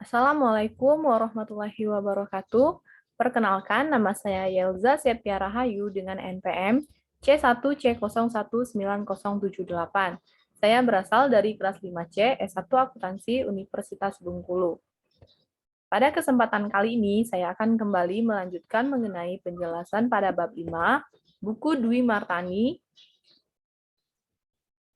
Assalamualaikum warahmatullahi wabarakatuh. Perkenalkan, nama saya Yelza Septia Rahayu dengan NPM C1C019078. Saya berasal dari kelas 5C S1 Akuntansi Universitas Bengkulu. Pada kesempatan kali ini, saya akan kembali melanjutkan mengenai penjelasan pada bab 5, buku Dwi Martani,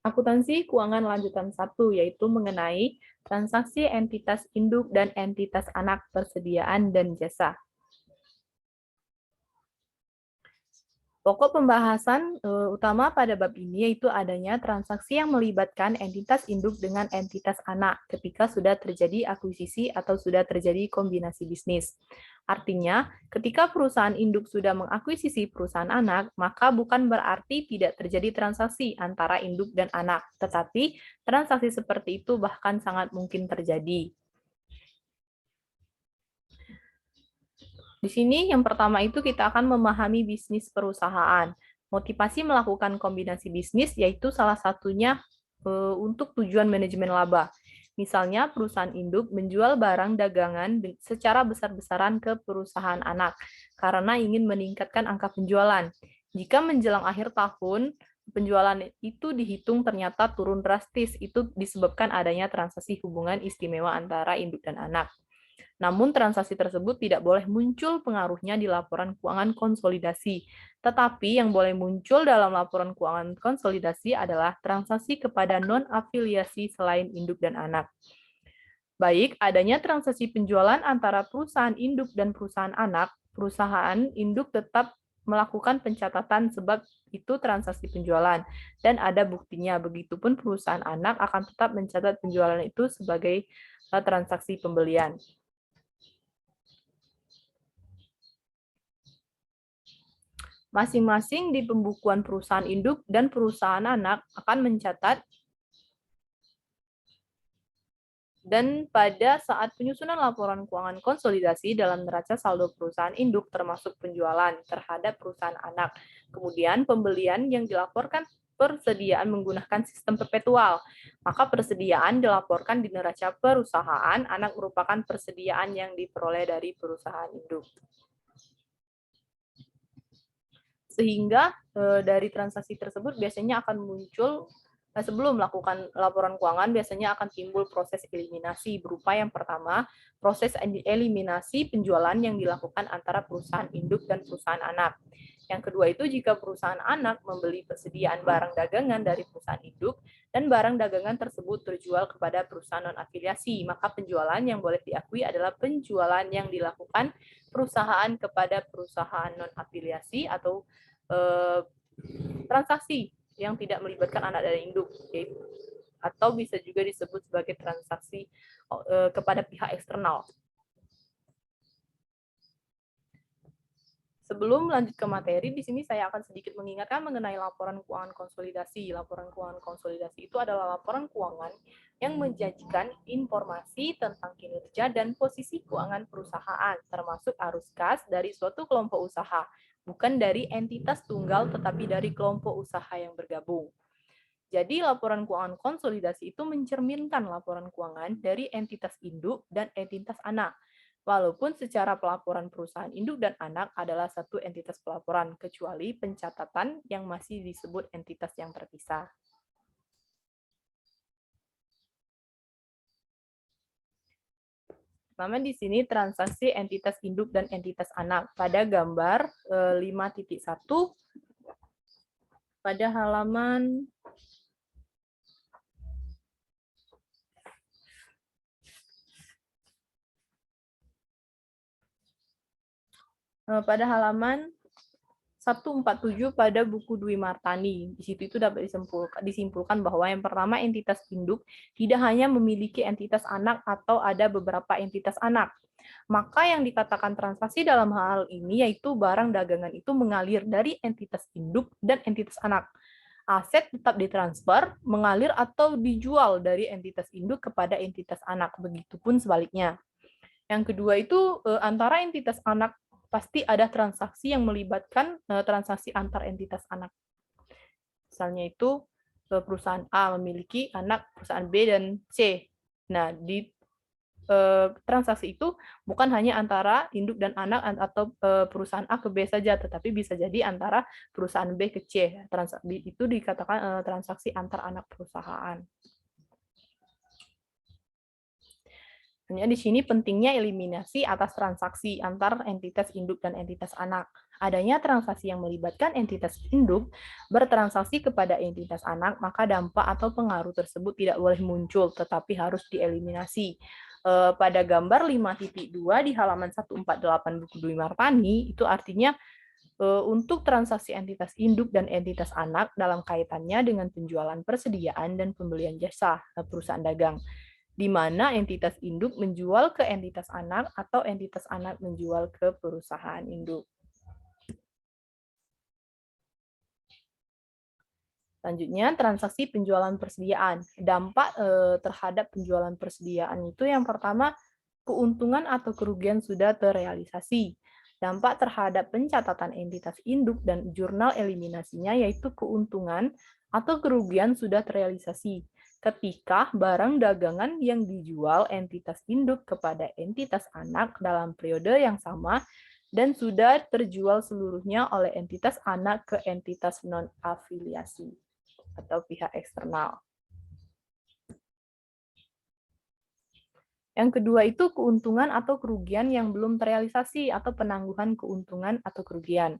Akuntansi Keuangan Lanjutan 1, yaitu mengenai transaksi entitas induk dan entitas anak persediaan dan jasa. Pokok pembahasan utama pada bab ini yaitu adanya transaksi yang melibatkan entitas induk dengan entitas anak ketika sudah terjadi akuisisi atau sudah terjadi kombinasi bisnis. Artinya, ketika perusahaan induk sudah mengakuisisi perusahaan anak, maka bukan berarti tidak terjadi transaksi antara induk dan anak, tetapi transaksi seperti itu bahkan sangat mungkin terjadi. Di sini yang pertama itu kita akan memahami bisnis perusahaan. Motivasi melakukan kombinasi bisnis yaitu salah satunya untuk tujuan manajemen laba. Misalnya perusahaan induk menjual barang dagangan secara besar-besaran ke perusahaan anak karena ingin meningkatkan angka penjualan. Jika menjelang akhir tahun penjualan itu dihitung ternyata turun drastis, itu disebabkan adanya transaksi hubungan istimewa antara induk dan anak. Namun transaksi tersebut tidak boleh muncul pengaruhnya di laporan keuangan konsolidasi. Tetapi yang boleh muncul dalam laporan keuangan konsolidasi adalah transaksi kepada non-afiliasi selain induk dan anak. Baik, adanya transaksi penjualan antara perusahaan induk dan perusahaan anak, perusahaan induk tetap melakukan pencatatan sebab itu transaksi penjualan dan ada buktinya. Begitupun perusahaan anak akan tetap mencatat penjualan itu sebagai transaksi pembelian. Masing-masing di pembukuan perusahaan induk dan perusahaan anak akan mencatat dan pada saat penyusunan laporan keuangan konsolidasi dalam neraca saldo perusahaan induk termasuk penjualan terhadap perusahaan anak. Kemudian pembelian yang dilaporkan persediaan menggunakan sistem perpetual. Maka persediaan dilaporkan di neraca perusahaan anak merupakan persediaan yang diperoleh dari perusahaan induk. Sehingga dari transaksi tersebut biasanya akan muncul sebelum melakukan laporan keuangan biasanya akan timbul proses eliminasi berupa yang pertama proses eliminasi penjualan yang dilakukan antara perusahaan induk dan perusahaan anak. Yang kedua itu jika perusahaan anak membeli persediaan barang dagangan dari perusahaan induk dan barang dagangan tersebut terjual kepada perusahaan non-afiliasi, maka penjualan yang boleh diakui adalah penjualan yang dilakukan perusahaan kepada perusahaan non-afiliasi atau transaksi yang tidak melibatkan anak dari induk, atau bisa juga disebut sebagai transaksi kepada pihak eksternal. Sebelum lanjut ke materi, di sini saya akan sedikit mengingatkan mengenai laporan keuangan konsolidasi. Laporan keuangan konsolidasi itu adalah laporan keuangan yang menjanjikan informasi tentang kinerja dan posisi keuangan perusahaan, termasuk arus kas dari suatu kelompok usaha, bukan dari entitas tunggal tetapi dari kelompok usaha yang bergabung. Jadi laporan keuangan konsolidasi itu mencerminkan laporan keuangan dari entitas induk dan entitas anak. Walaupun secara pelaporan perusahaan induk dan anak adalah satu entitas pelaporan, kecuali pencatatan yang masih disebut entitas yang terpisah. Pertama di sini transaksi entitas induk dan entitas anak. Pada gambar 5.1 pada halaman pada halaman 147 pada buku Dwi Martani. Di situ itu dapat disimpulkan bahwa yang pertama entitas induk tidak hanya memiliki entitas anak atau ada beberapa entitas anak. Maka yang dikatakan transaksi dalam hal ini yaitu barang dagangan itu mengalir dari entitas induk dan entitas anak. Aset tetap ditransfer, mengalir atau dijual dari entitas induk kepada entitas anak. Begitupun sebaliknya. Yang kedua itu antara entitas anak pasti ada transaksi yang melibatkan transaksi antar entitas anak. Misalnya itu perusahaan A memiliki anak perusahaan B dan C. Nah, di transaksi itu bukan hanya antara induk dan anak atau perusahaan A ke B saja, tetapi bisa jadi antara perusahaan B ke C. Transaksi itu dikatakan transaksi antar anak perusahaan. Hanya di sini pentingnya eliminasi atas transaksi antar entitas induk dan entitas anak. Adanya transaksi yang melibatkan entitas induk bertransaksi kepada entitas anak, maka dampak atau pengaruh tersebut tidak boleh muncul, tetapi harus dieliminasi. Pada gambar 5.2 di halaman 148 buku Dwi Martani, itu artinya untuk transaksi entitas induk dan entitas anak dalam kaitannya dengan penjualan persediaan dan pembelian jasa perusahaan dagang, di mana entitas induk menjual ke entitas anak atau entitas anak menjual ke perusahaan induk. Selanjutnya, transaksi penjualan persediaan. Dampak terhadap penjualan persediaan itu yang pertama, keuntungan atau kerugian sudah terrealisasi. Dampak terhadap pencatatan entitas induk dan jurnal eliminasinya yaitu keuntungan atau kerugian sudah terrealisasi ketika barang dagangan yang dijual entitas induk kepada entitas anak dalam periode yang sama dan sudah terjual seluruhnya oleh entitas anak ke entitas non-afiliasi atau pihak eksternal. Yang kedua itu keuntungan atau kerugian yang belum terrealisasi atau penangguhan keuntungan atau kerugian.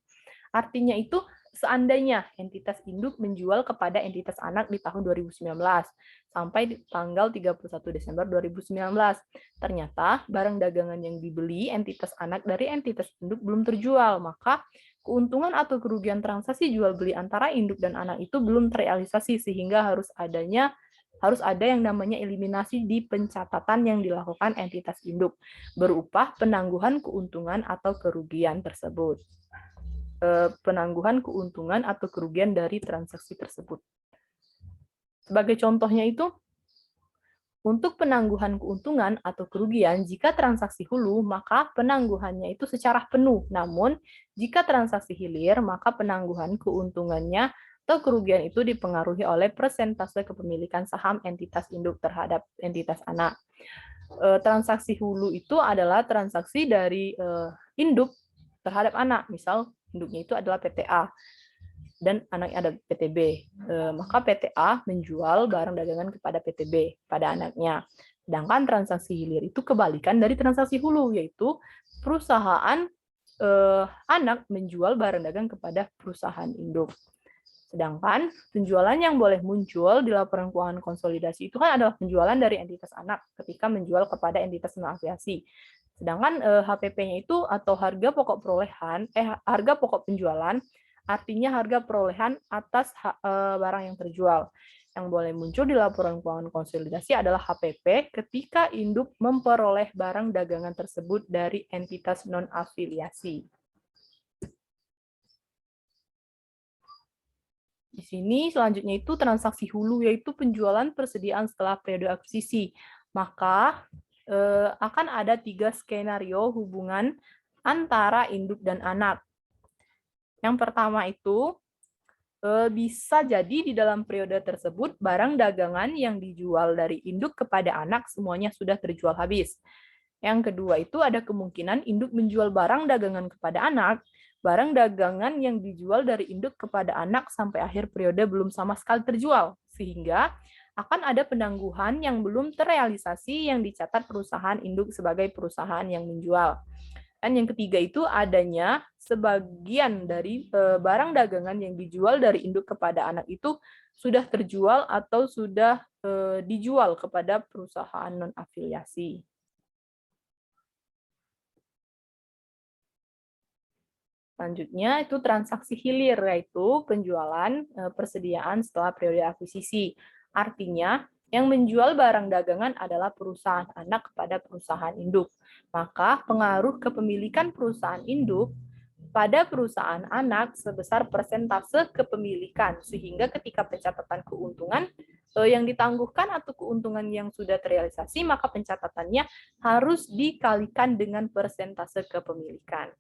Artinya itu seandainya entitas induk menjual kepada entitas anak di tahun 2019 sampai di tanggal 31 Desember 2019. Ternyata barang dagangan yang dibeli entitas anak dari entitas induk belum terjual, maka keuntungan atau kerugian transaksi jual beli antara induk dan anak itu belum terrealisasi sehingga harus ada yang namanya eliminasi di pencatatan yang dilakukan entitas induk berupa penangguhan keuntungan atau kerugian tersebut. Penangguhan keuntungan atau kerugian dari transaksi tersebut. Sebagai contohnya itu, untuk penangguhan keuntungan atau kerugian, jika transaksi hulu, maka penangguhannya itu secara penuh. Namun, jika transaksi hilir, maka penangguhan keuntungannya atau kerugian itu dipengaruhi oleh persentase kepemilikan saham entitas induk terhadap entitas anak. Transaksi hulu itu adalah transaksi dari induk terhadap anak. Misal, induknya itu adalah PTA dan anaknya ada PTB. Maka PTA menjual barang dagangan kepada PTB, pada anaknya. Sedangkan transaksi hilir itu kebalikan dari transaksi hulu, yaitu perusahaan anak menjual barang dagang kepada perusahaan induk. Sedangkan penjualan yang boleh muncul di laporan keuangan konsolidasi itu kan adalah penjualan dari entitas anak ketika menjual kepada entitas non-afiliasi. Sedangkan HPP-nya itu atau harga pokok perolehan, harga pokok penjualan artinya harga perolehan atas barang yang terjual. Yang boleh muncul di laporan keuangan konsolidasi adalah HPP ketika induk memperoleh barang dagangan tersebut dari entitas non-afiliasi. Di sini selanjutnya itu transaksi hulu, yaitu penjualan persediaan setelah periode akuisisi. Maka akan ada 3 skenario hubungan antara induk dan anak. Yang pertama itu, bisa jadi di dalam periode tersebut barang dagangan yang dijual dari induk kepada anak semuanya sudah terjual habis. Yang kedua itu ada kemungkinan induk menjual barang dagangan kepada anak, barang dagangan yang dijual dari induk kepada anak sampai akhir periode belum sama sekali terjual, sehingga akan ada penangguhan yang belum terrealisasi yang dicatat perusahaan induk sebagai perusahaan yang menjual. Dan yang ketiga itu adanya sebagian dari barang dagangan yang dijual dari induk kepada anak itu sudah terjual atau sudah dijual kepada perusahaan non-afiliasi. Selanjutnya itu transaksi hilir, yaitu penjualan persediaan setelah periode akuisisi. Artinya, yang menjual barang dagangan adalah perusahaan anak kepada perusahaan induk. Maka pengaruh kepemilikan perusahaan induk pada perusahaan anak sebesar persentase kepemilikan, sehingga ketika pencatatan keuntungan yang ditangguhkan atau keuntungan yang sudah terrealisasi, maka pencatatannya harus dikalikan dengan persentase kepemilikan.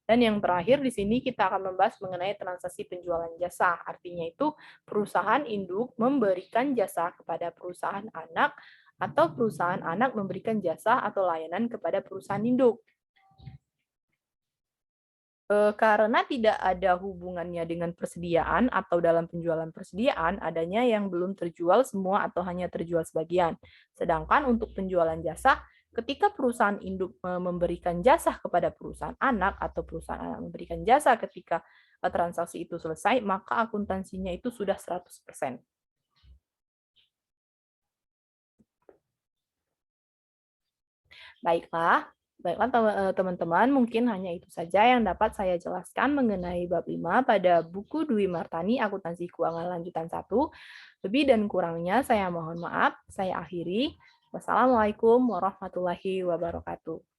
Dan yang terakhir di sini kita akan membahas mengenai transaksi penjualan jasa. Artinya itu perusahaan induk memberikan jasa kepada perusahaan anak atau perusahaan anak memberikan jasa atau layanan kepada perusahaan induk. Karena tidak ada hubungannya dengan persediaan atau dalam penjualan persediaan, adanya yang belum terjual semua atau hanya terjual sebagian. Sedangkan untuk penjualan jasa, ketika perusahaan induk memberikan jasa kepada perusahaan anak atau perusahaan anak memberikan jasa ketika transaksi itu selesai, maka akuntansinya itu sudah 100%. Baiklah, teman-teman, mungkin hanya itu saja yang dapat saya jelaskan mengenai bab 5 pada buku Dwi Martani Akuntansi Keuangan Lanjutan 1. Lebih dan kurangnya saya mohon maaf. Saya akhiri. Wassalamualaikum warahmatullahi wabarakatuh.